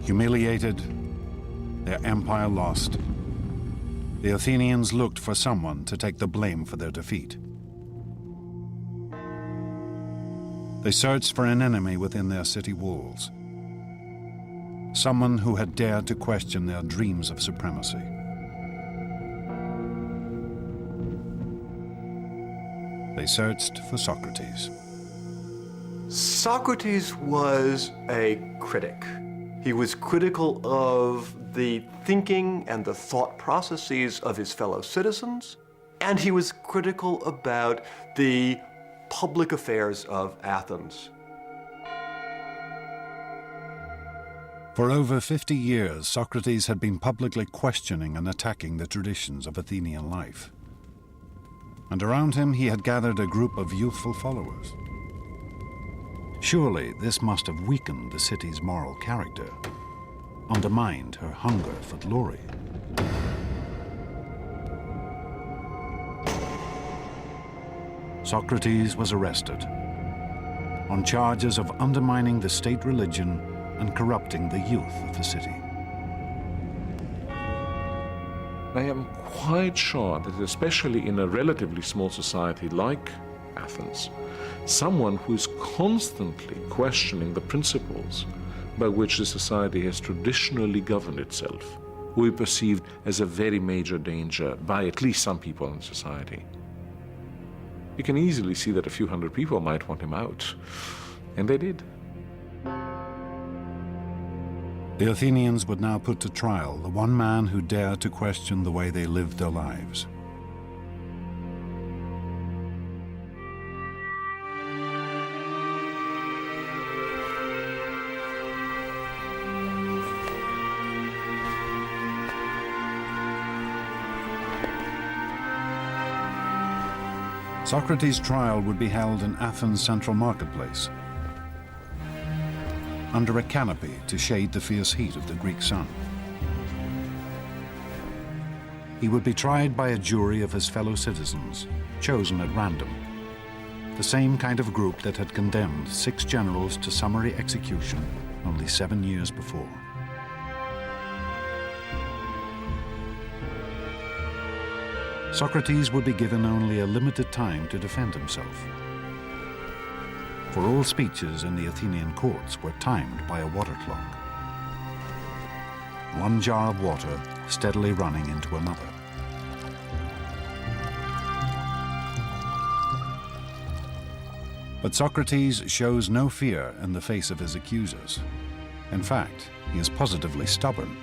Humiliated, their empire lost, the Athenians looked for someone to take the blame for their defeat. They searched for an enemy within their city walls, someone who had dared to question their dreams of supremacy. They searched for Socrates. Socrates was a critic. He was critical of the thinking and the thought processes of his fellow citizens, and he was critical about the public affairs of Athens. For over 50 years, Socrates had been publicly questioning and attacking the traditions of Athenian life. And around him, he had gathered a group of youthful followers. Surely this must have weakened the city's moral character, undermined her hunger for glory. Socrates was arrested on charges of undermining the state religion and corrupting the youth of the city. I am quite sure that especially in a relatively small society like Athens, someone who is constantly questioning the principles by which the society has traditionally governed itself will be perceived as a very major danger by at least some people in society. You can easily see that a few hundred people might want him out, and they did. The Athenians would now put to trial the one man who dared to question the way they lived their lives. Socrates' trial would be held in Athens' central marketplace, under a canopy to shade the fierce heat of the Greek sun. He would be tried by a jury of his fellow citizens, chosen at random, the same kind of group that had condemned 6 generals to summary execution only 7 years before. Socrates would be given only a limited time to defend himself, for all speeches in the Athenian courts were timed by a water clock, one jar of water steadily running into another. But Socrates shows no fear in the face of his accusers. In fact, he is positively stubborn.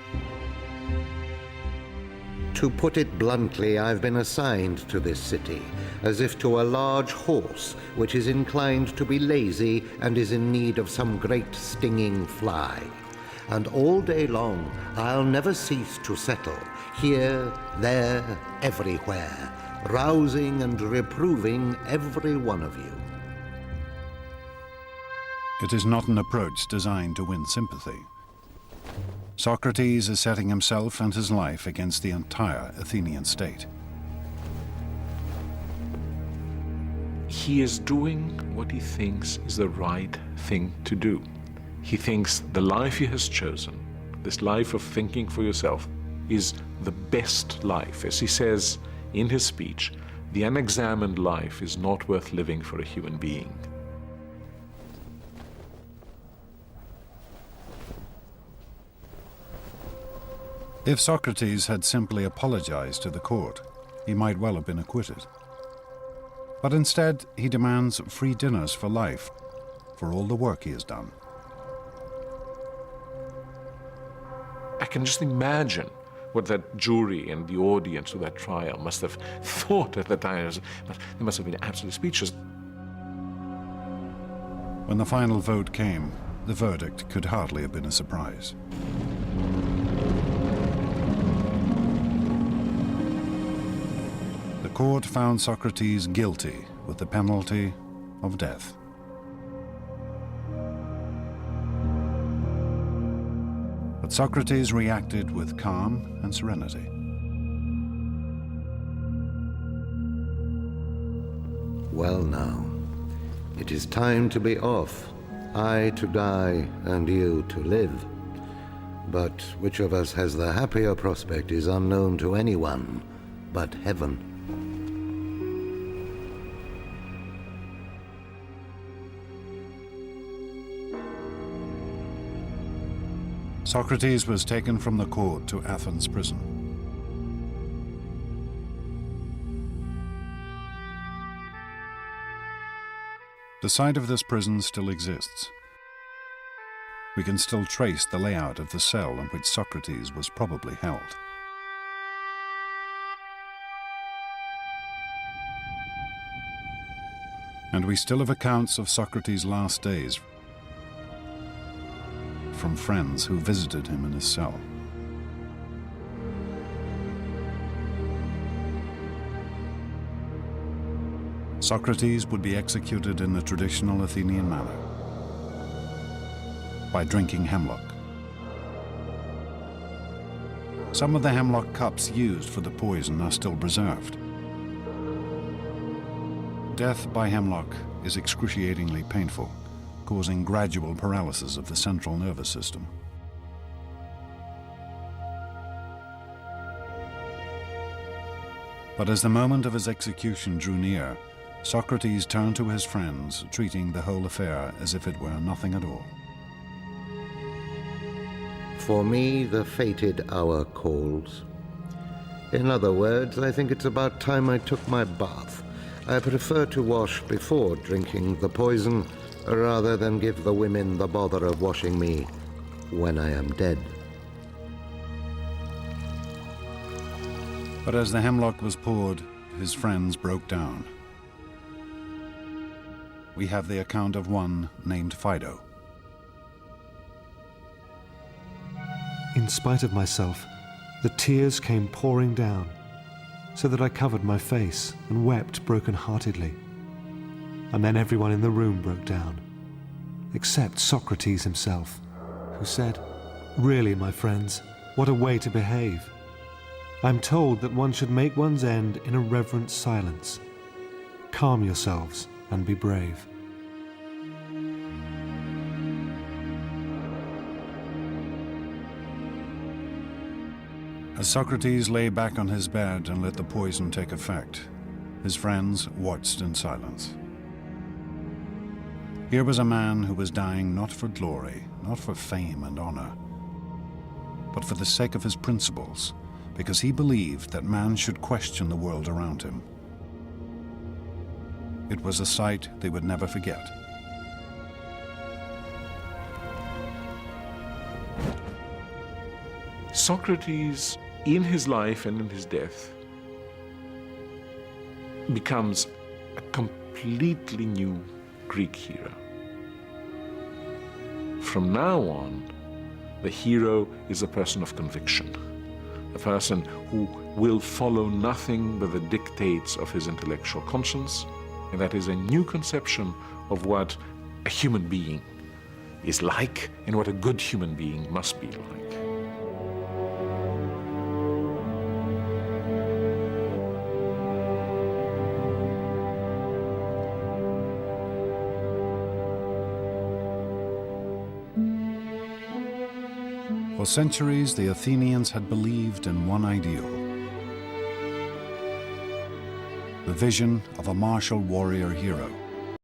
To put it bluntly, I've been assigned to this city, as if to a large horse which is inclined to be lazy and is in need of some great stinging fly. And all day long, I'll never cease to settle, here, there, everywhere, rousing and reproving every one of you. It is not an approach designed to win sympathy. Socrates is setting himself and his life against the entire Athenian state. He is doing what he thinks is the right thing to do. He thinks the life he has chosen, this life of thinking for yourself, is the best life. As he says in his speech, the unexamined life is not worth living for a human being. If Socrates had simply apologized to the court, he might well have been acquitted. But instead, he demands free dinners for life, for all the work he has done. I can just imagine what that jury and the audience of that trial must have thought at the time. They must have been absolutely speechless. When the final vote came, the verdict could hardly have been a surprise. The court found Socrates guilty with the penalty of death. But Socrates reacted with calm and serenity. Well now, it is time to be off, I to die and you to live. But which of us has the happier prospect is unknown to anyone but heaven. Socrates was taken from the court to Athens prison. The site of this prison still exists. We can still trace the layout of the cell in which Socrates was probably held. And we still have accounts of Socrates' last days from friends who visited him in his cell. Socrates would be executed in the traditional Athenian manner, by drinking hemlock. Some of the hemlock cups used for the poison are still preserved. Death by hemlock is excruciatingly painful, causing gradual paralysis of the central nervous system. But as the moment of his execution drew near, Socrates turned to his friends, treating the whole affair as if it were nothing at all. For me, the fated hour calls. In other words, I think it's about time I took my bath. I prefer to wash before drinking the poison, rather than give the women the bother of washing me when I am dead. But as the hemlock was poured, his friends broke down. We have the account of one named Fido. In spite of myself, the tears came pouring down, so that I covered my face and wept broken-heartedly. And then everyone in the room broke down, except Socrates himself, who said, "Really, my friends, what a way to behave. I'm told that one should make one's end in a reverent silence. Calm yourselves and be brave." As Socrates lay back on his bed and let the poison take effect, his friends watched in silence. Here was a man who was dying not for glory, not for fame and honor, but for the sake of his principles, because he believed that man should question the world around him. It was a sight they would never forget. Socrates, in his life and in his death, becomes a completely new Greek hero. From now on, the hero is a person of conviction, a person who will follow nothing but the dictates of his intellectual conscience, and that is a new conception of what a human being is like and what a good human being must be like. For centuries, the Athenians had believed in one ideal: the vision of a martial warrior hero